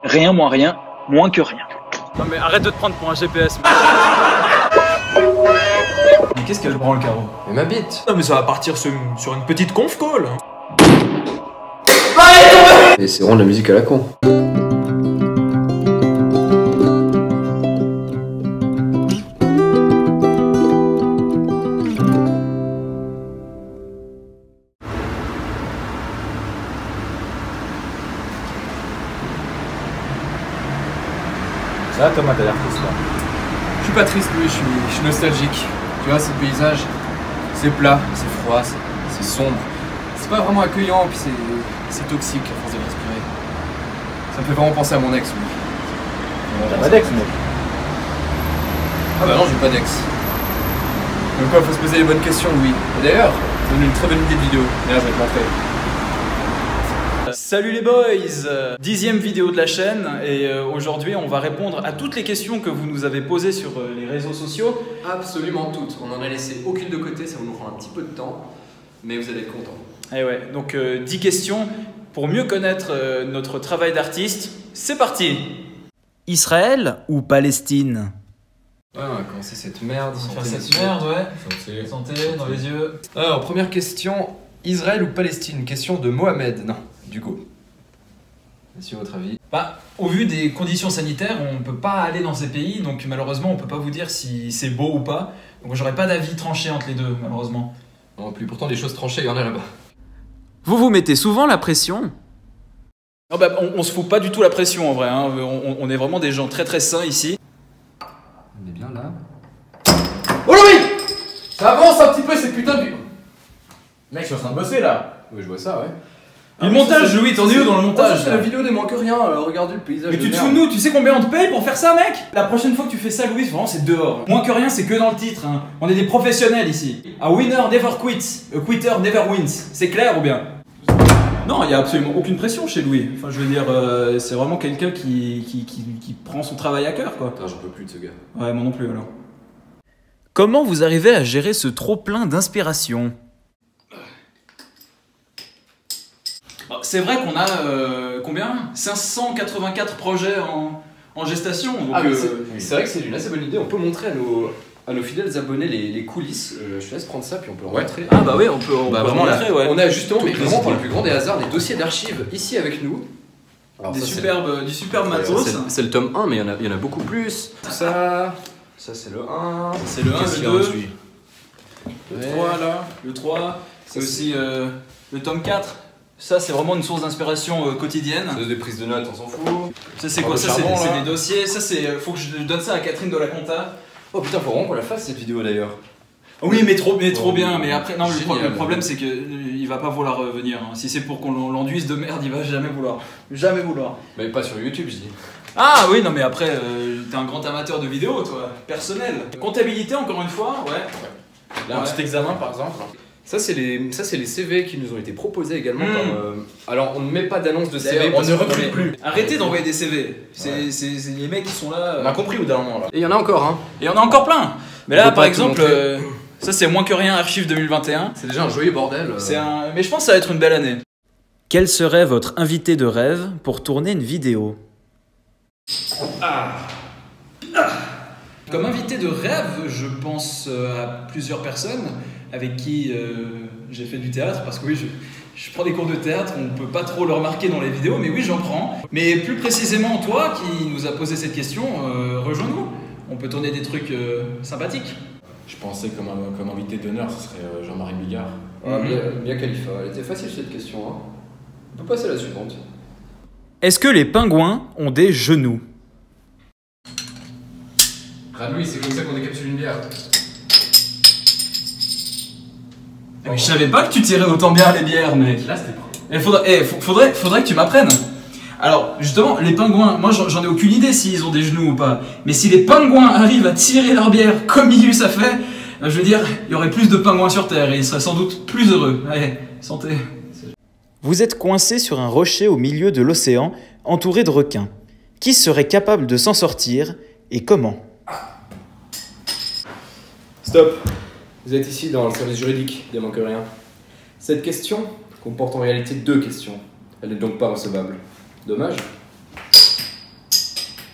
Rien moins rien, moins que rien. Non mais arrête de te prendre pour un GPS. Mais qu'est-ce qu'elle branle, Caro? Mais ma bite. Non mais ça va partir sur une petite conf call. Et c'est vraiment de la musique à la con. Ça va, Thomas, t'as l'air triste là. Je suis pas triste, mais je suis nostalgique. Tu vois, ce paysage, c'est plat, c'est froid, c'est sombre. C'est pas vraiment accueillant, puis c'est toxique à force de respirer. Ça me fait vraiment penser à mon ex, oui. T'as pas d'ex, mec. Ah bah non, j'ai pas d'ex. Donc quoi, faut se poser les bonnes questions, Louis. Et d'ailleurs, c'est une très bonne idée de vidéo. D'ailleurs, je vais te montrer. Salut les boys, 10e vidéo de la chaîne et aujourd'hui on va répondre à toutes les questions que vous nous avez posées sur les réseaux sociaux. Absolument toutes. On en a laissé aucune de côté, ça va nous prendre un petit peu de temps, mais vous allez être contents. Et ouais, donc 10 questions pour mieux connaître notre travail d'artiste. C'est parti. Israël ou Palestine? Ouais, on va commencer cette merde. Ouais. Santé dans les yeux. Alors, première question, Israël ou Palestine? Question de Mohamed. Non, d'Hugo. Monsieur, votre avis? Bah, au vu des conditions sanitaires, on ne peut pas aller dans ces pays, donc malheureusement on peut pas vous dire si c'est beau ou pas. Donc j'aurais pas d'avis tranché entre les deux, malheureusement. Non plus, pourtant des choses tranchées, il y en a là-bas. Vous vous mettez souvent la pression? Non bah, on se fout pas du tout la pression en vrai, hein. On est vraiment des gens très très sains ici. On est bien là. Oh Louis! Ça avance un petit peu ces putains de... Mec, je suis en train de bosser là. Oui, je vois ça, ouais. Et le montage, Louis, t'en es où dans le montage? C'est la vidéo des moins que rien, regardez le paysage. Mais de tu te merde. fous de nous, tu sais combien on te paye pour faire ça, mec? La prochaine fois que tu fais ça, Louis, vraiment c'est dehors. Moins que rien, c'est que dans le titre, hein. On est des professionnels ici. A winner never quits, a quitter never wins. C'est clair ou bien? Non, il y a absolument aucune pression chez Louis. Enfin, je veux dire, c'est vraiment quelqu'un qui prend son travail à cœur, quoi. Putain, j'en peux plus de ce gars. Ouais, moi non plus, alors. Comment vous arrivez à gérer ce trop-plein d'inspiration? C'est vrai qu'on a combien 584 projets en gestation. Donc, c'est vrai que c'est une assez bonne idée. On peut montrer à nos fidèles abonnés les coulisses. Je te laisse prendre ça, puis on peut leur montrer. Ah bah oui, on peut vraiment montrer, ouais. On a justement, mais Toutes les vraiment par idées. le plus grand des hasards, des dossiers d'archives ici avec nous. Alors, du ça, superbe matos. c'est le tome 1, mais il y en a beaucoup plus. Ça c'est le 1. C'est le 1, Qu'est-ce le qu'il y a 2, dessus le 3 là, le 3. C'est aussi le tome 4. Ça, c'est vraiment une source d'inspiration quotidienne. C'est des prises de notes, on s'en fout. Ça, c'est quoi? Ça, c'est des dossiers. Ça, c'est. Faut que je donne ça à Catherine de la Compta. Oh putain, faut vraiment qu'on la fasse cette vidéo d'ailleurs. Oui, mais trop bien. Mais après, non, Génial. le problème, c'est que il va pas vouloir venir. Hein. Si c'est pour qu'on l'enduise de merde, il va jamais vouloir. Jamais vouloir. Mais pas sur YouTube, je dis. Ah oui, non, mais après, t'es un grand amateur de vidéos, toi. Personnel. Comptabilité, encore une fois, ouais. Là, un Ouais. petit examen par exemple. Ça, c'est les CV qui nous ont été proposés également par. Alors, on ne met pas d'annonce de CV. D'ailleurs, parce on ne que- recrute plus. Arrêtez d'envoyer des CV. C'est les mecs qui sont là. On a compris au d'un moment là. Et il y en a encore, hein. Et on a encore plein. Mais On là, peut par pas tout exemple, montrer. ça c'est moins que rien, archive 2021. C'est déjà un joyeux bordel. Mais je pense que ça va être une belle année. Quel serait votre invité de rêve pour tourner une vidéo? Comme invité de rêve, je pense à plusieurs personnes avec qui j'ai fait du théâtre, parce que oui, je prends des cours de théâtre, on peut pas trop le remarquer dans les vidéos, mais oui, j'en prends. Mais plus précisément, toi qui nous as posé cette question, rejoins-nous. On peut tourner des trucs sympathiques. Je pensais comme invité d'honneur, ce serait Jean-Marie Bigard. Bien Khalifa. Elle était facile cette question, hein. On peut passer à la suivante. Est-ce que les pingouins ont des genoux? Louis, c'est comme ça qu'on décapsule une bière. Mais je savais pas que tu tirais autant bien les bières, mec. Là, c'était Faudrait que tu m'apprennes. Alors, justement, les pingouins, moi j'en ai aucune idée s'ils ont des genoux ou pas. Mais si les pingouins arrivent à tirer leur bière comme Milius a fait, je veux dire, il y aurait plus de pingouins sur Terre et ils seraient sans doute plus heureux. Allez, santé. Vous êtes coincé sur un rocher au milieu de l'océan, entouré de requins. Qui serait capable de s'en sortir et comment? Stop. Vous êtes ici dans le service juridique des Moins que rien. Cette question comporte en réalité deux questions. Elle n'est donc pas recevable. Dommage.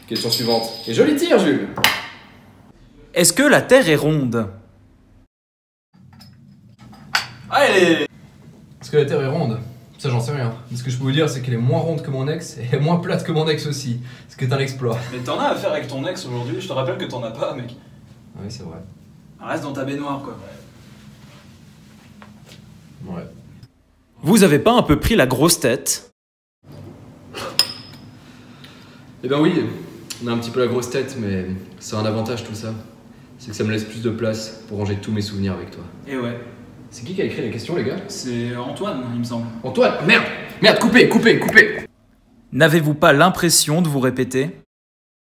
Question suivante. Et joli tir, Jules. Est-ce que la Terre est ronde? Allez! Est-ce que la Terre est ronde? Ça, j'en sais rien. Mais ce que je peux vous dire, c'est qu'elle est moins ronde que mon ex et moins plate que mon ex aussi. Ce qui est un exploit. Mais t'en as à faire avec ton ex aujourd'hui, je te rappelle que t'en as pas, mec. Oui, c'est vrai. Reste dans ta baignoire, quoi. Ouais. Vous avez pas un peu pris la grosse tête? Eh ben oui, on a un petit peu la grosse tête, mais ça a un avantage tout ça. C'est que ça me laisse plus de place pour ranger tous mes souvenirs avec toi. Et ouais. C'est qui a écrit les questions, les gars? C'est Antoine, il me semble. Antoine, merde! Merde, coupez! N'avez-vous pas l'impression de vous répéter?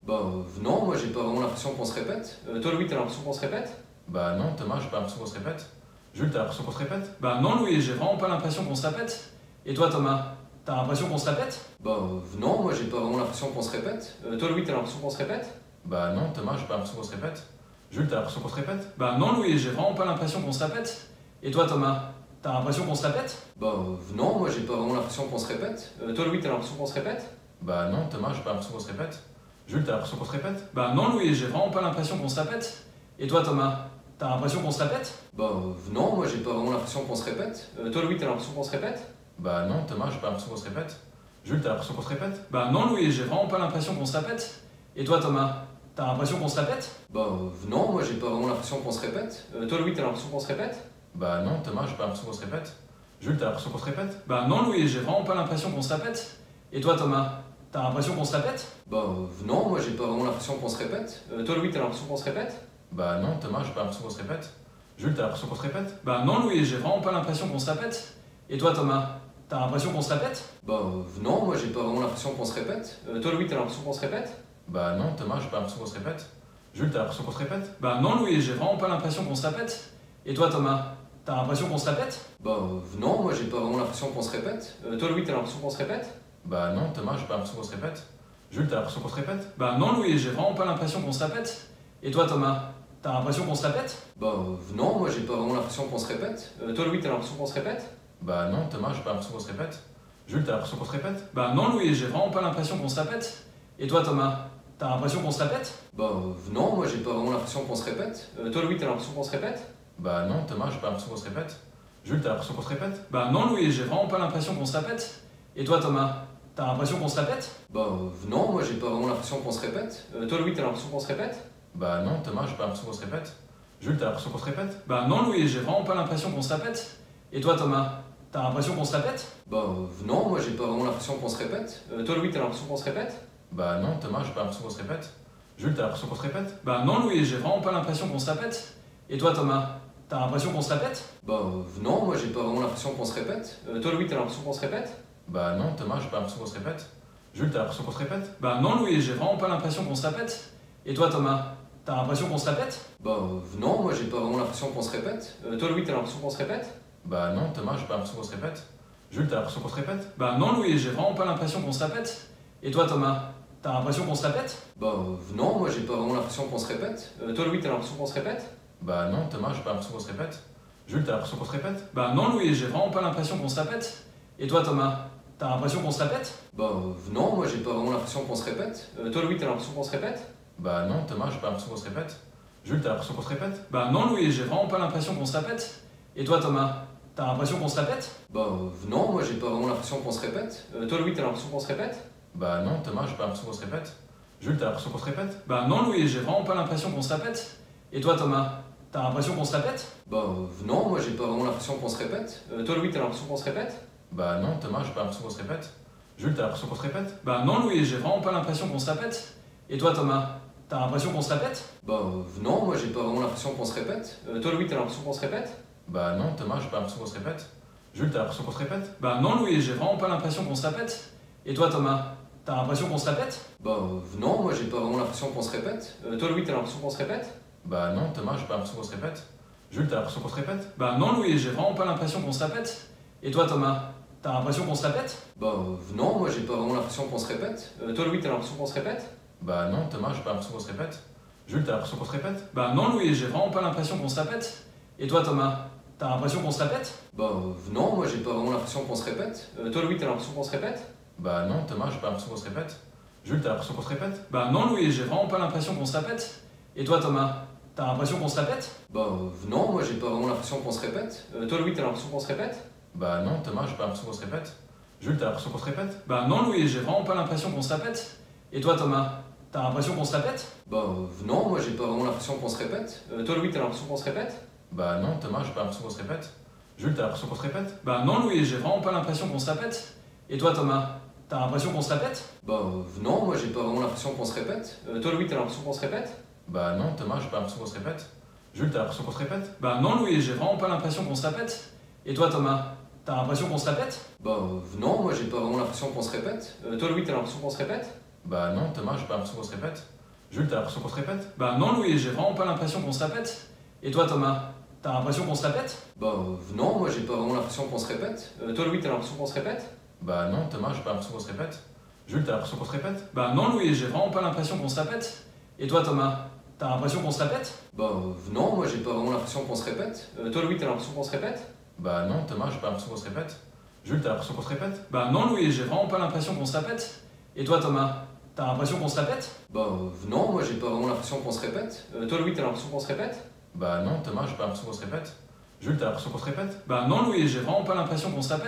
Bah non, moi j'ai pas vraiment l'impression qu'on se répète. Toi Louis, t'as l'impression qu'on se répète? Bah non, Thomas, j'ai pas l'impression qu'on se répète. Jules, t'as l'impression qu'on se répète? Bah non, Louis, j'ai vraiment pas l'impression qu'on se répète. Et toi, Thomas, t'as l'impression qu'on se répète? Bah non, moi j'ai pas vraiment l'impression qu'on se répète. Toi Louis, t'as l'impression qu'on se répète? Bah non, Thomas, j'ai pas l'impression qu'on se répète. Jules, t'as l'impression qu'on se répète? Bah non, Louis, j'ai vraiment pas l'impression qu'on se répète. Et toi, Thomas, t'as l'impression qu'on se répète? Bah non, moi j'ai pas vraiment l'impression qu'on se répète. Toi Louis, t'as l'impression qu'on se répète? Bah non, Thomas, j'ai pas l'impression qu'on se répète. Jules, t'as l'impression qu'on se répète? Bah non, Louis, j'ai vraiment pas l'impression qu'on se répète. Et toi, Thomas, t'as l'impression qu'on se répète? Bah non, moi j'ai pas vraiment l'impression qu'on se répète. Toi Louis, t'as l'impression qu'on se répète? Bah non, Thomas, j'ai pas l'impression qu'on se répète. Jules, t'as l'impression qu'on se répète? Bah non, Louis, j'ai vraiment pas l'impression qu'on se répète. Et toi, Thomas, t'as l'impression qu'on se répète? Bah non, moi j'ai pas vraiment l'impression qu'on se répète. Toi Louis, t'as l'impression qu'on se répète? Bah non, Thomas, j'ai pas l'impression qu'on se répète. Jules, t'as l'impression qu'on se répète? Bah non, Louis, j'ai vraiment pas l'impression qu'on se répète. Et toi, Thomas, t'as l'impression qu'on se répète? Bah non, moi j'ai pas vraiment l'impression qu'on se répète. Toi Louis, t'as l'impression qu'on se répète? Bah non, Thomas, j'ai pas l'impression qu'on se répète. Jules, t'as l'impression qu'on se répète? Bah non, Louis, j'ai vraiment pas l'impression qu'on se répète. Et toi, Thomas, t'as l'impression qu'on se répète? Bah non, moi j'ai pas vraiment l'impression qu'on se répète. Toi Louis, t'as l'impression qu'on se répète? Bah non, Thomas, j'ai pas l'impression qu'on se répète. Jules, t'as l'impression qu'on se répète? Bah non, Louis, j'ai vraiment pas l'impression qu'on se répète. Et toi, Thomas, t'as l'impression qu'on se répète? Bah non, moi j'ai pas vraiment l'impression qu'on se répète. Toi Louis, t'as l'impression qu'on se répète? Bah non, Thomas, j'ai pas l'impression qu'on se répète. Jules, t'as l'impression qu'on se répète? Bah non, Louis, j'ai vraiment pas l'impression qu'on se répète. Et toi, Thomas, t'as l'impression qu'on se répète? Bah non, moi j'ai pas vraiment l'impression qu'on se répète. Toi Louis, t'as l'impression qu'on se répète? Bah non, Thomas, j'ai pas l'impression qu'on se répète. Jules, t'as l'impression qu'on se répète? Bah non, Louis, j'ai vraiment pas l'impression qu'on se répète. Et toi, Thomas, t'as l'impression qu'on se répète? Bah non, moi j'ai pas vraiment l'impression qu'on se répète. Toi Louis, t'as l'impression qu'on se répète? Bah non, Thomas, j'ai pas l'impression qu'on se répète. Jules, t'as l'impression qu'on se répète? Bah non, Louis, j'ai vraiment pas l'impression qu'on se répète. Et toi, Thomas, t'as l'impression qu'on se répète? Bah non, moi j'ai pas vraiment l'impression qu'on se répète. Toi Louis, t'as l'impression qu'on se répète? Bah non, Thomas, j'ai pas l'impression qu'on se répète. Jules, t'as l'impression qu'on se répète? Bah non, Louis, j'ai vraiment pas l'impression qu'on se répète. Et toi, Thomas, t'as l'impression qu'on se répète? Bah non, moi j'ai pas vraiment l'impression qu'on se répète. Toi Louis, t'as l'impression qu'on se répète? Bah non, Thomas, j'ai pas l'impression qu'on se répète. Jules, t'as l'impression qu'on se répète? Bah non, Louis, j'ai vraiment pas l'impression qu'on se répète. Et toi, Thomas, t'as l'impression qu'on se répète? Bah non, moi j'ai pas vraiment l'impression qu'on se répète. Toi Louis, t'as l'impression qu'on se répète? Bah non, Thomas, j'ai pas l'impression qu'on se répète. Jules, t'as l'impression qu'on se répète? Bah non, Louis, j'ai vraiment pas l'impression qu'on se répète. Et toi, Thomas, t'as l'impression qu'on se répète? Bah non, moi j'ai pas vraiment l'impression qu'on se répète. Toi Louis, t'as l'impression qu'on se répète? Bah non, Thomas, j'ai pas l'impression qu'on se répète. Jules, t'as l'impression qu'on se répète? Bah non, Louis, j'ai vraiment pas l'impression qu'on se répète. Et toi, Thomas, t'as l'impression qu'on se répète? Bah non, moi j'ai pas vraiment l'impression qu'on se répète. Toi Louis, t'as l'impression qu'on se répète? Bah non, Thomas, j'ai pas l'impression qu'on se répète. Jules, t'as l'impression qu'on se répète? Bah non, Louis, j'ai vraiment pas l'impression qu'on se répète. Et toi, Thomas, t'as l'impression qu'on se répète? Bah non, moi j'ai pas vraiment l'impression qu'on se répète. Toi Louis, t'as l'impression qu'on se répète? Bah non, Thomas, j'ai pas l'impression qu'on se répète. Jules, t'as l'impression qu'on se répète? Bah non, Louis, j'ai vraiment pas l'impression qu'on se répète. Et toi, Thomas, t'as l'impression qu'on se répète? Bah non, moi j'ai pas vraiment l'impression qu'on se répète. Toi Louis, t'as l'impression qu'on se répète? Bah non, Thomas, j'ai pas l'impression qu'on se répète. Jules, t'as l'impression qu'on se répète? Bah non, Louis, j'ai vraiment pas l'impression qu'on se répète. Et toi, Thomas, t'as l'impression qu'on se répète? Bah non, moi j'ai pas vraiment l'impression qu'on se répète. Toi Louis, t'as l'impression qu'on se répète? Bah non, Thomas, j'ai pas l'impression qu'on se répète. Jules, t'as l'impression qu'on se répète? Bah non, Louis, j'ai vraiment pas l'impression qu'on se répète. Et toi, Thomas, t'as l'impression qu'on se répète? Bah non, moi j'ai pas vraiment l'impression qu'on se répète. Toi Louis, t'as l'impression qu'on se répète? Bah non, Thomas, j'ai pas l'impression qu'on se répète. Jules, t'as l'impression qu'on se répète? Bah non, Louis, j'ai vraiment pas l'impression qu'on se répète. Et toi, Thomas, t'as l'impression qu'on se répète? Bah non, moi j'ai pas vraiment l'impression qu'on se répète. Toi Louis, t'as l'impression qu'on se répète? Bah non, Thomas, j'ai pas l'impression qu'on se répète. Jules, t'as l'impression qu'on se répète? Bah non, Louis, j'ai vraiment pas l'impression qu'on se répète. Et toi, Thomas, t'as l'impression qu'on se répète? Bah non, moi j'ai pas vraiment l'impression qu'on se répète. Toi Louis, t'as l'impression qu'on se répète? Bah non, Thomas, j'ai pas l'impression qu'on se répète. Jules, t'as l'impression qu'on se répète? Bah non, Louis, j'ai vraiment pas l'impression qu'on se répète. Et toi, Thomas, t'as l'impression qu'on se répète? Bah non, moi j'ai pas vraiment l'impression qu'on se répète. Toi Louis, t'as l'impression qu'on se répète? Bah non, Thomas, j'ai pas l'impression qu'on se répète. Jules, t'as l'impression qu'on se répète? Bah non Louis, j'ai vraiment pas l'impression qu'on se répète. Et toi Thomas, t'as l'impression qu'on se répète? Bah non, moi j'ai pas vraiment l'impression qu'on se répète. Toi Louis, t'as l'impression qu'on se répète? Bah non, Thomas, j'ai pas l'impression qu'on se répète. Jules, t'as l'impression qu'on se répète? Bah non Louis, j'ai vraiment pas l'impression qu'on se répète. Et toi Thomas, t'as l'impression qu'on se répète? Bah non, moi j'ai pas vraiment l'impression qu'on se répète. Toi Louis, t'as l'impression qu'on se répète? Bah non, Thomas, j'ai pas l'impression qu'on se répète. Jules, t'as l'impression qu'on se répète? Bah non Louis, j'ai vraiment pas l'impression qu'on se répète. Et toi Thomas, t'as l'impression qu'on se répète? Bah non, moi j'ai pas vraiment l'impression qu'on se répète. Toi Louis, t'as l'impression qu'on se répète? Bah non, Thomas, j'ai pas l'impression qu'on se répète. Jules, t'as l'impression qu'on se répète? Bah non Louis, j'ai vraiment pas l'impression qu'on se répète. Et toi Thomas, t'as l'impression qu'on se répète? Bah non, moi j'ai pas vraiment l'impression qu'on se répète. Toi Louis, t'as l'impression qu'on se répète? Bah non, Thomas, j'ai pas l'impression qu'on se répète. Jules, t'as l'impression qu'on se répète? Bah non Louis, j'ai vraiment pas l'impression qu'on se répète. Et toi Thomas, t'as l'impression qu'on se répète? Bah non, moi j'ai pas vraiment l'impression qu'on se répète. Toi Louis, t'as l'impression qu'on se répète? Bah non, Thomas, j'ai pas l'impression qu'on se répète. Jules, t'as l'impression qu'on se répète? Bah non Louis, j'ai vraiment pas l'impression qu'on se répète. Et toi Thomas, t'as l'impression qu'on se répète? Bah non, moi j'ai pas vraiment l'impression qu'on se répète. Toi Louis, t'as l'impression qu'on se répète? Bah non, Thomas, j'ai pas l'impression qu'on se répète. Jules, t'as l'impression qu'on se répète? Bah non Louis, j'ai vraiment pas l'impression qu'on se répète. Et toi Thomas, t'as l'impression qu'on se répète? Bah non, moi j'ai pas vraiment l'impression qu'on se répète. Toi Louis, t'as l'impression qu'on se répète? Bah non, Thomas, j'ai pas l'impression qu'on se répète. Jules, t'as l'impression qu'on se répète? Bah non Louis, j'ai vraiment pas l'impression qu'on se répète.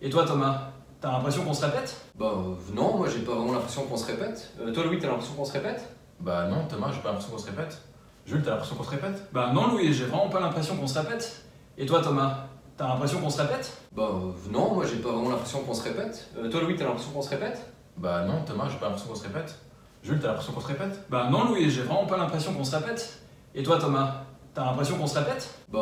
Et toi Thomas, t'as l'impression qu'on se répète? Bah non, moi j'ai pas vraiment l'impression qu'on se répète. Toi Louis, t'as l'impression qu'on se répète? Bah non, Thomas, j'ai pas l'impression qu'on se répète. Jules, t'as l'impression qu'on se répète? Bah non Louis, j'ai vraiment pas l'impression qu'on se répète. Et toi Thomas, t'as l'impression qu'on se répète? Bah non, moi j'ai pas vraiment l'impression qu'on se répète. Toi Louis, t'as l'impression qu'on se répète? Bah non, Thomas, j'ai pas l'impression qu'on se répète. Jules, t'as l'impression qu'on se répète? Bah non Louis, j'ai vraiment pas l'impression qu'on se répète. Et toi Thomas, t'as l'impression qu'on se répète? Bah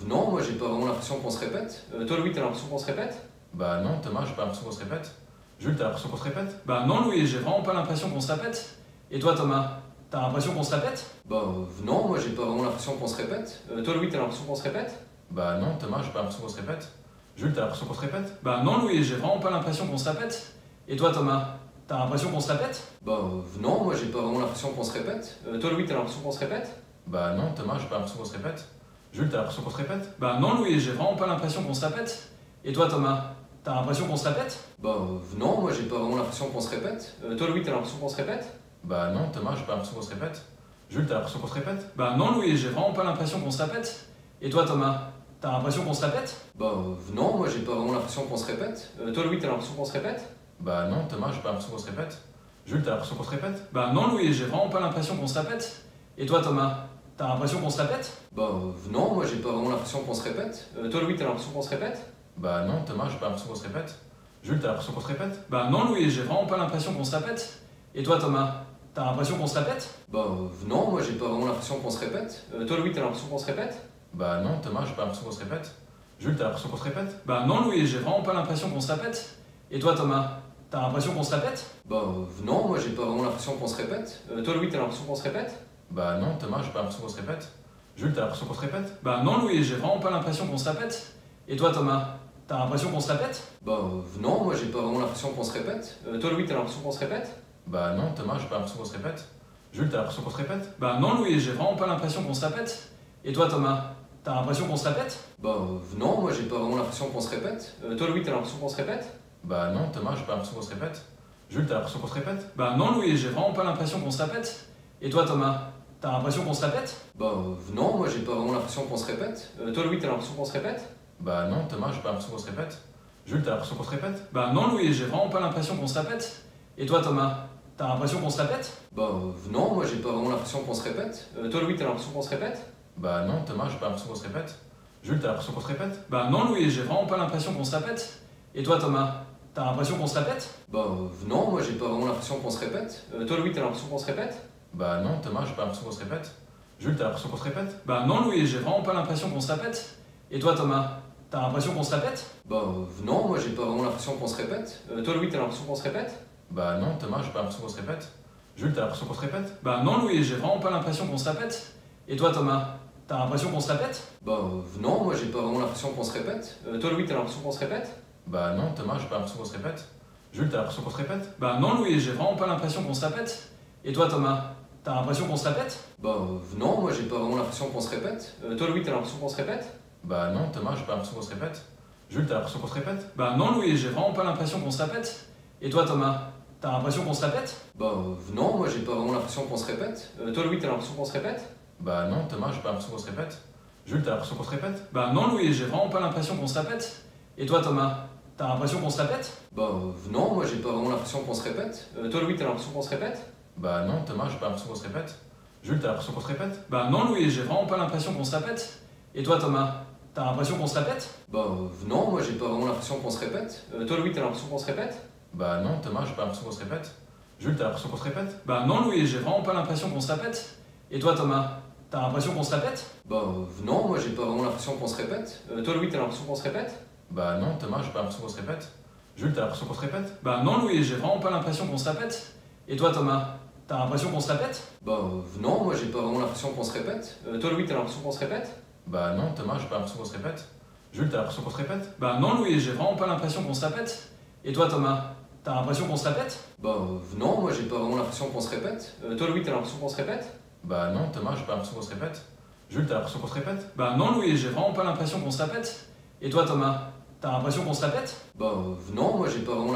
non, moi j'ai pas vraiment l'impression qu'on se répète. Toi Louis, t'as l'impression qu'on se répète? Bah non, Thomas, j'ai pas l'impression qu'on se répète. Jules, t'as l'impression qu'on se répète? Bah non Louis, j'ai vraiment pas l'impression qu'on se répète. Et toi Thomas, t'as l'impression qu'on se répète? Bah non, moi j'ai pas vraiment l'impression qu'on se répète. Toi Louis, t'as l'impression qu'on se répète? Bah non, Thomas, j'ai pas l'impression qu'on se répète. Jules, t'as l'impression qu'on se répète? Bah non Louis, j'ai vraiment pas l'impression qu'on se répète. Et toi Thomas, t'as l'impression qu'on se répète? Bah non, moi j'ai pas vraiment l'impression qu'on se répète. Toi Louis, t'as l'impression qu'on se répète? Bah non, Thomas, j'ai pas l'impression qu'on se répète. Jules, t'as l'impression qu'on se répète? Bah non Louis, j'ai vraiment pas l'impression qu'on se répète. Et toi Thomas, t'as l'impression qu'on se répète? Bah non, moi j'ai pas vraiment l'impression qu'on se répète. Toi Louis, t'as l'impression qu'on se répète? Bah non, Thomas, j'ai pas l'impression qu'on se répète. Jules, t'as l'impression qu'on se répète? Bah non Louis, j'ai vraiment pas l'impression qu'on se répète. Et toi Thomas, t'as l'impression qu'on se répète? Bah non, moi j'ai pas vraiment l'impression qu'on se répète. Toi Louis, t'as l'impression qu'on se répète? Bah non, Thomas, j'ai pas l'impression qu'on se répète. Jules, t'as l'impression qu'on se répète? Bah non Louis, j'ai vraiment pas l'impression qu'on se répète. Et toi Thomas, t'as l'impression qu'on se répète? Bah non, moi j'ai pas vraiment l'impression qu'on se répète. Toi Louis, t'as l'impression qu'on se répète? Bah non, Thomas, j'ai pas l'impression qu'on se répète. Jules, t'as l'impression qu'on se répète? Bah non Louis, j'ai vraiment pas l'impression qu'on se répète. Et toi Thomas, t'as l'impression qu'on se répète? Bah non, moi j'ai pas vraiment l'impression qu'on se répète. Toi Louis, t'as l'impression qu'on se répète? Bah non, Thomas, j'ai pas l'impression qu'on se répète. Jules, t'as l'impression qu'on se répète? Bah non Louis, j'ai vraiment pas l'impression qu'on se répète. Et toi Thomas, t'as l'impression qu'on se répète? Bah non, moi j'ai pas vraiment l'impression qu'on se répète. Toi Louis, t'as l'impression qu'on se répète? Bah non, Thomas, j'ai pas l'impression qu'on se répète. Jules, t'as l'impression qu'on se répète? Bah non Louis, j'ai vraiment pas l'impression qu'on se répète. Et toi Thomas, t'as l'impression qu'on se répète? Bah non, moi j'ai pas vraiment l'impression qu'on se répète. Toi Louis, t'as l'impression qu'on se répète? Bah non, Thomas, j'ai pas l'impression qu'on se répète. Jules, t'as l'impression qu'on se répète? Bah non Louis, j'ai vraiment pas l'impression qu'on se répète. Et toi Thomas, t'as l'impression qu'on se répète? Bah non, moi j'ai pas vraiment l'impression qu'on se répète. Toi Louis, t'as l'impression qu'on se répète? Bah non, Thomas, j'ai pas l'impression qu'on se répète. Jules, t'as l'impression qu'on se répète? Bah non Louis, j'ai vraiment pas l'impression qu'on se répète. Et toi Thomas, t'as l'impression qu'on se répète? Bah non, moi j'ai pas vraiment l'impression qu'on se répète. Toi Louis, t'as l'impression qu'on se répète? Bah non, Thomas, j'ai pas l'impression qu'on se répète. Jules, t'as l'impression qu'on se répète? Bah non Louis, j'ai vraiment pas l'impression qu'on se répète. Et toi Thomas, t'as l'impression qu'on se répète? Bah non, moi j'ai pas vraiment l'impression qu'on se répète. Toi Louis, t'as l'impression qu'on se répète? Bah non, Thomas, j'ai pas l'impression qu'on se répète. Jules, t'as l'impression qu'on se répète? Bah non Louis, j'ai vraiment pas l'impression qu'on se répète. Et toi Thomas, t'as l'impression qu'on se répète? Bah non, moi j'ai pas vraiment l'impression qu'on se répète. Toi Louis, t'as l'impression qu'on se répète? Bah non, Thomas, j'ai pas l'impression qu'on se répète. Jules, t'as l'impression qu'on se répète? Bah non Louis, j'ai vraiment pas l'impression qu'on se répète. Et toi Thomas, t'as l'impression qu'on se répète? Bah non, moi j'ai pas vraiment l'impression qu'on se répète. Toi Louis, t'as l'impression qu'on se répète? Bah non, Thomas, j'ai pas l'impression qu'on se répète. Jules, t'as l'impression qu'on se répète? Bah non Louis, j'ai vraiment pas l'impression qu'on se répète. Et toi Thomas, t'as l'impression qu'on se répète? Bah non, moi j'ai pas vraiment l'impression qu'on se répète. Toi Louis, t'as l'impression qu'on se répète? Bah non, Thomas, j'ai pas l'impression qu'on se répète. Jules, t'as l'impression qu'on se répète? Bah non Louis, j'ai vraiment pas l'impression qu'on se répète. Et toi Thomas, t'as l'impression qu'on se répète? Bah non, moi j'ai pas vraiment l'impression qu'on se répète. Toi Louis, t'as l'impression qu'on se répète? Bah non, Thomas, j'ai pas l'impression qu'on se répète. Jules, t'as l'impression qu'on se répète? Bah non Louis, j'ai vraiment pas l'impression qu'on se répète. Et toi Thomas, t'as l'impression qu'on se répète? Bah non, moi j'ai pas vraiment l'impression qu'on se répète. Toi Louis, t'as l'impression qu'on se répète? Bah non, Thomas, j'ai pas l'impression qu'on se répète. Jules, t'as l'impression qu'on se répète? Bah non Louis, j'ai vraiment pas l'impression qu'on se répète. Et toi Thomas, t'as l'impression qu'on se répète? Bah non, moi j'ai pas vraiment l'impression qu'on se répète. Toi Louis, t'as l'impression qu'on se répète? Bah non, Thomas, j'ai pas l'impression qu'on se répète. Jules, t'as l'impression qu'on se répète? Bah non Louis, j'ai vraiment pas l'impression qu'on se répète. Et toi Thomas, t'as l'impression qu'on se répète? Bah non, moi j'ai pas vraiment l'impression qu'on se répète. Toi Louis, t'as l'impression qu'on se répète? Bah non, Thomas, j'ai pas l'impression qu'on se répète. Jules, t'as l'impression qu'on se répète? Bah non Louis, j'ai vraiment pas l'impression qu'on se répète. Et toi Thomas, t'as l'impression qu'on se répète? Bah non, moi j'ai pas vraiment l'impression qu'on se répète. Toi Louis, t'as l'impression qu'on se répète? Bah non, Thomas, j'ai pas l'impression qu'on se répète. Jules, t'as l'impression qu'on se répète? Bah non Louis, j'ai vraiment pas l'impression qu'on se répète. Et toi Thomas, t'as l'impression qu'on se répète? Bah non, moi j'ai pas vraiment l'impression qu'on se répète. Toi Louis, t'as l'impression qu'on se répète? Bah non, Thomas, j'ai pas l'impression qu'on se répète. Jules, t'as l'impression qu'on se répète? Bah non Louis, j'ai vraiment pas l'impression qu'on se répète. Et toi Thomas, t'as l'impression qu'on se répète? Bah non, moi j'ai pas vraiment l'impression qu'on se répète. Toi Louis, t'as l'impression qu'on se répète? Bah non, Thomas, j'ai pas l'impression qu'on se répète. Jules, t'as l'impression qu'on se répète? Bah non Louis, j'ai vraiment pas l'impression qu'on se répète. Et toi Thomas, t'as l'impression qu'on se répète? Bah non, moi j'ai pas vraiment l'impression qu'on se répète. Toi Louis, t'as l'impression qu'on se répète? Bah non, Thomas, j'ai pas l'impression qu'on se répète. Jules, t'as l'impression qu'on se répète? Bah non Louis, j'ai vraiment pas l'impression qu'on se répète. Et toi Thomas, t'as l'impression qu'on se répète? Bah non, moi j'ai pas vraiment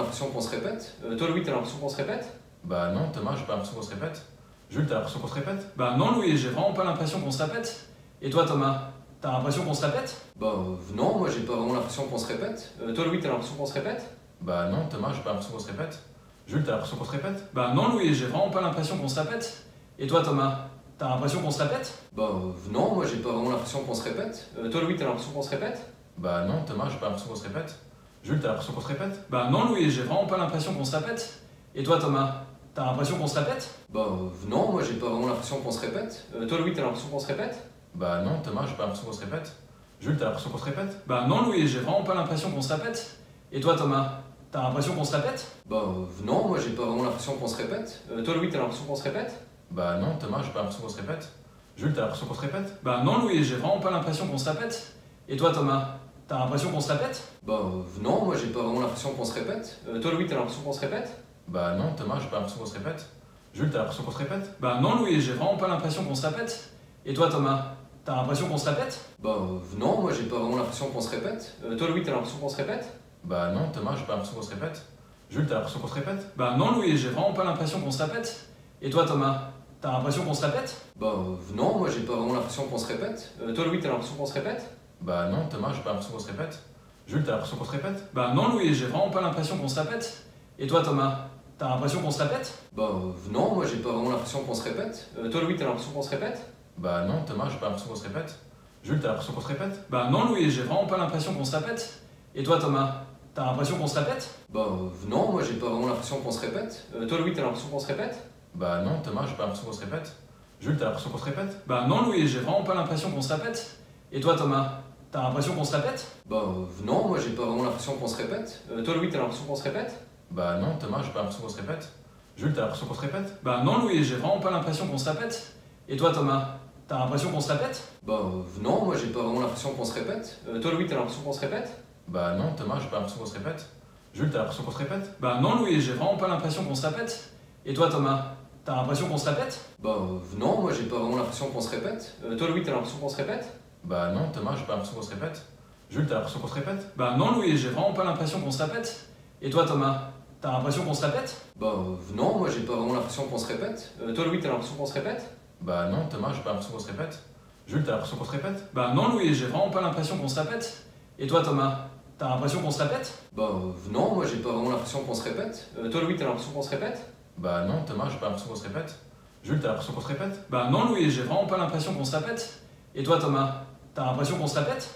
l'impression qu'on se répète. Toi Louis, t'as l'impression qu'on se répète? Bah non, Thomas, j'ai pas l'impression qu'on se répète. Jules, t'as l'impression qu'on se répète? Bah non Louis, j'ai vraiment pas l'impression qu'on se répète. Et toi Thomas, t'as l'impression qu'on se répète? Bah non, moi j'ai pas vraiment l'impression qu'on se répète. Toi Louis, t'as l'impression qu'on se répète? Bah non, Thomas, j'ai pas l'impression qu'on se répète. Jules, t'as l'impression qu'on se répète? Bah non Louis, j'ai vraiment pas l'impression qu'on se répète. Et toi Thomas, t'as l'impression qu'on se répète? Bah non, moi j'ai pas vraiment l'impression qu'on se répète. Toi Louis, t'as l'impression qu'on se répète? Bah non, Thomas, j'ai pas l'impression qu'on se répète. Jules, t'as l'impression qu'on se répète? Bah non Louis, j'ai vraiment pas l'impression qu'on se répète. Et toi Thomas, t'as l'impression qu'on se répète? Bah non, moi j'ai pas vraiment l'impression qu'on se répète. Toi Louis, t'as l'impression qu'on se répète? Bah non, Thomas, j'ai pas l'impression qu'on se répète. Jules, t'as l'impression qu'on se répète? Bah non Louis, j'ai vraiment pas l'impression qu'on se répète. Et toi Thomas, t'as l'impression qu'on se répète? Bah non, moi j'ai pas vraiment l'impression qu'on se répète. Toi Louis, t'as l'impression qu'on se répète? Bah non, Thomas, j'ai pas l'impression qu'on se répète. Jules, t'as l'impression qu'on se répète? Bah non Louis, j'ai vraiment pas l'impression qu'on se répète. Et toi Thomas, t'as l'impression qu'on se répète? Bah non, moi j'ai pas vraiment l'impression qu'on se répète. Toi Louis, t'as l'impression qu'on se répète? Bah non, Thomas, j'ai pas l'impression qu'on se répète. Jules, t'as l'impression qu'on se répète? Bah non Louis, j'ai vraiment pas l'impression qu'on se répète. Et toi Thomas, t'as l'impression qu'on se répète? Bah non, moi j'ai pas vraiment l'impression qu'on se répète. Toi Louis, t'as l'impression qu'on se répète? Bah non, Thomas, j'ai pas l'impression qu'on se répète. Jules, t'as l'impression qu'on se répète? Bah non Louis, j'ai vraiment pas l'impression qu'on se répète. Et toi Thomas, t'as l'impression qu'on se répète? Bah non, moi j'ai pas vraiment l'impression qu'on se répète. Toi Louis, t'as l'impression qu'on se répète? Bah non, Thomas, j'ai pas l'impression qu'on se répète. Jules, t'as l'impression qu'on se répète? Bah non Louis, j'ai vraiment pas l'impression qu'on se répète. Et toi Thomas, t'as l'impression qu'on se répète? Bah non, moi j'ai pas vraiment l'impression qu'on se répète. Toi Louis, t'as l'impression qu'on se répète? Bah non, Thomas, j'ai pas l'impression qu'on se répète. Jules, t'as l'impression qu'on se répète? Bah non Louis, j'ai vraiment pas l'impression qu'on se répète. Et toi Thomas, t'as l'impression qu'on se répète? Bah non, moi j'ai pas vraiment l'impression qu'on se répète. Toi Louis, t'as l'impression qu'on se répète? Bah non, Thomas, j'ai pas l'impression qu'on se répète. Jules, t'as l'impression qu'on se répète? Bah non Louis, j'ai vraiment pas l'impression qu'on se répète. Et toi Thomas, t'as l'impression qu'on se répète? Bah non, moi j'ai pas vraiment l'impression qu'on se répète. Toi Louis, t'as l'impression qu'on se répète? Bah non, Thomas, j'ai pas l'impression qu'on se répète. Jules, t'as l'impression qu'on se répète? Bah non Louis, j'ai vraiment pas l'impression qu'on se répète. Et toi Thomas, t'as l'impression qu'on se répète? Bah non, moi j'ai pas vraiment l'impression qu'on se répète. Toi Louis, t'as l'impression qu'on se répète? Bah non, Thomas, j'ai pas l'impression qu'on se répète. Jules, t'as l'impression qu'on se répète? Bah non Louis, j'ai vraiment pas l'impression qu'on se répète. Et toi Thomas, t'as l'impression qu'on se répète? Bah non, moi j'ai pas vraiment l'impression qu'on se répète. Toi Louis, t'as l'impression qu'on se répète? Bah non, Thomas, j'ai pas l'impression qu'on se répète. Jules, t'as l'impression qu'on se répète? Bah non Louis, j'ai vraiment pas l'impression qu'on se répète. Et toi Thomas, t'as l'impression qu'on se répète? Bah non, moi j'ai pas vraiment l'impression qu'on se répète. Toi Louis, t'as l'impression qu'on se répète? Bah non, Thomas, j'ai pas l'impression qu'on se répète. Jules, t'as l'impression qu'on se répète? Bah non Louis, j'ai vraiment pas l'impression qu'on se répète. Et toi Thomas, t'as l'impression qu'on se répète? Bah non, moi j'ai pas vraiment l'impression qu'on se répète. Toi Louis, t'as l'impression qu'on se répète? Bah non, Thomas, j'ai pas l'impression qu'on se répète. Jules, t'as l'impression qu'on se répète? Bah non Louis, j'ai vraiment pas l'impression qu'on se répète. Et toi Thomas, t'as l'impression qu'on se répète?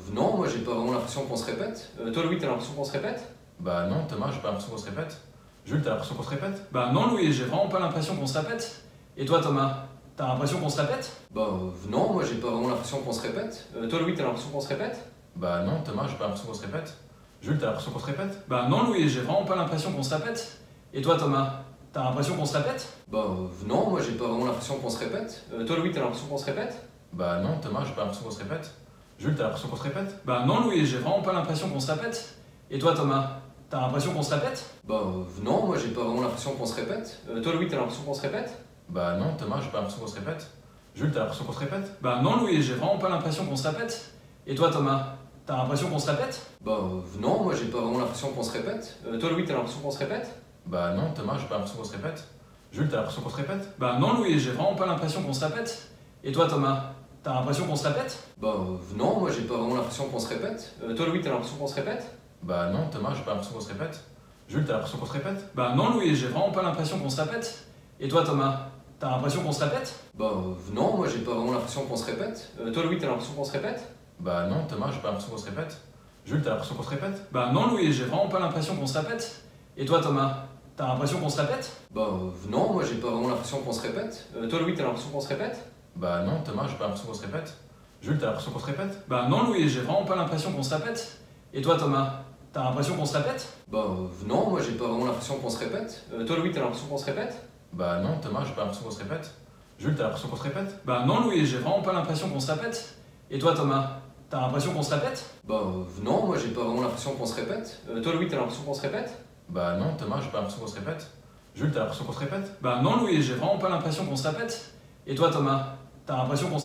Bah non, moi j'ai pas vraiment l'impression qu'on se répète. Toi Louis, t'as l'impression qu'on se répète? Bah non, Thomas, j'ai pas l'impression qu'on se répète. Jules, t'as l'impression qu'on se répète? Bah non Louis, j'ai vraiment pas l'impression qu'on se répète. Et toi Thomas, t'as l'impression qu'on se répète? Bah non, moi j'ai pas vraiment l'impression qu'on se répète. Toi Louis, t'as l'impression qu'on se répète? Bah non, Thomas, j'ai pas l'impression qu'on se répète. Jules, t'as l'impression qu'on se répète? Bah non Louis, j'ai vraiment pas l'impression qu'on se répète. Et toi Thomas, t'as l'impression qu'on se répète? Bah non, moi j'ai pas vraiment l'impression qu'on se répète. Toi Louis, t'as l'impression qu'on se répète? Bah non, Thomas, j'ai pas l'impression qu'on se répète. Jules, t'as l'impression qu'on se répète? Bah non Louis, j'ai vraiment pas l'impression qu'on se répète. Et toi Thomas, t'as l'impression qu'on se répète? Bah non, moi j'ai pas vraiment l'impression qu'on se répète. Toi Louis, t'as l'impression qu'on se répète? Bah non, Thomas, j'ai pas l'impression qu'on se répète. Jules, t'as l'impression qu'on se répète? Bah non Louis, j'ai vraiment pas l'impression qu'on se répète. Et toi Thomas, t'as l'impression qu'on se répète? Bah non, moi j'ai pas vraiment l'impression qu'on se répète. Toi Louis, t'as l'impression qu'on se répète? Bah non, Thomas, j'ai pas l'impression qu'on se répète. Jules, t'as l'impression qu'on se répète? Bah non Louis, j'ai vraiment pas l'impression qu'on se répète. Et toi Thomas, t'as l'impression qu'on se répète? Bah non, moi j'ai pas vraiment l'impression qu'on se répète. Toi Louis, t'as l'impression qu'on se répète? Bah non, Thomas, j'ai pas l'impression qu'on se répète. Jules, t'as l'impression qu'on se répète? Bah non Louis, j'ai vraiment pas l'impression qu'on se répète. Et toi Thomas, t'as l'impression qu'on se répète? Bah non, moi j'ai pas vraiment l'impression qu'on se répète. Toi Louis, t'as l'impression qu'on se répète? Bah non, Thomas, j'ai pas l'impression qu'on se répète. Jules, t'as l'impression qu'on se répète? Bah non Louis, j'ai vraiment pas l'impression qu'on se répète. Et toi Thomas, t'as l'impression qu'on se répète? Bah non, moi j'ai pas vraiment l'impression qu'on se répète. Toi Louis, t'as l'impression qu'on se répète? Bah non, Thomas, j'ai pas l'impression qu'on se répète. Jules, t'as l'impression qu'on se répète? Bah non Louis, j'ai vraiment pas l'impression qu'on se répète. Et toi Thomas, t'as l'impression qu'on se répète? Bah non, moi j'ai pas vraiment l'impression qu'on se répète. Toi Louis, t'as l'impression qu'on se répète? Bah non, Thomas, j'ai pas l'impression qu'on se répète. Jules, t'as l'impression qu'on se répète? Bah non Louis, j'ai vraiment pas l'impression qu'on se répète. Et toi Thomas, t'as l'impression qu'on se répète? Bah non, moi j'ai pas vraiment l'impression qu'on se répète. Toi Louis, t'as l'impression qu'on se répète? Bah non, Thomas, j'ai pas l'impression qu'on se répète. Jules, t'as l'impression qu'on se répète? Bah non Louis, j'ai vraiment pas l'impression qu'on se répète. Et toi Thomas, t'as l'impression qu'on se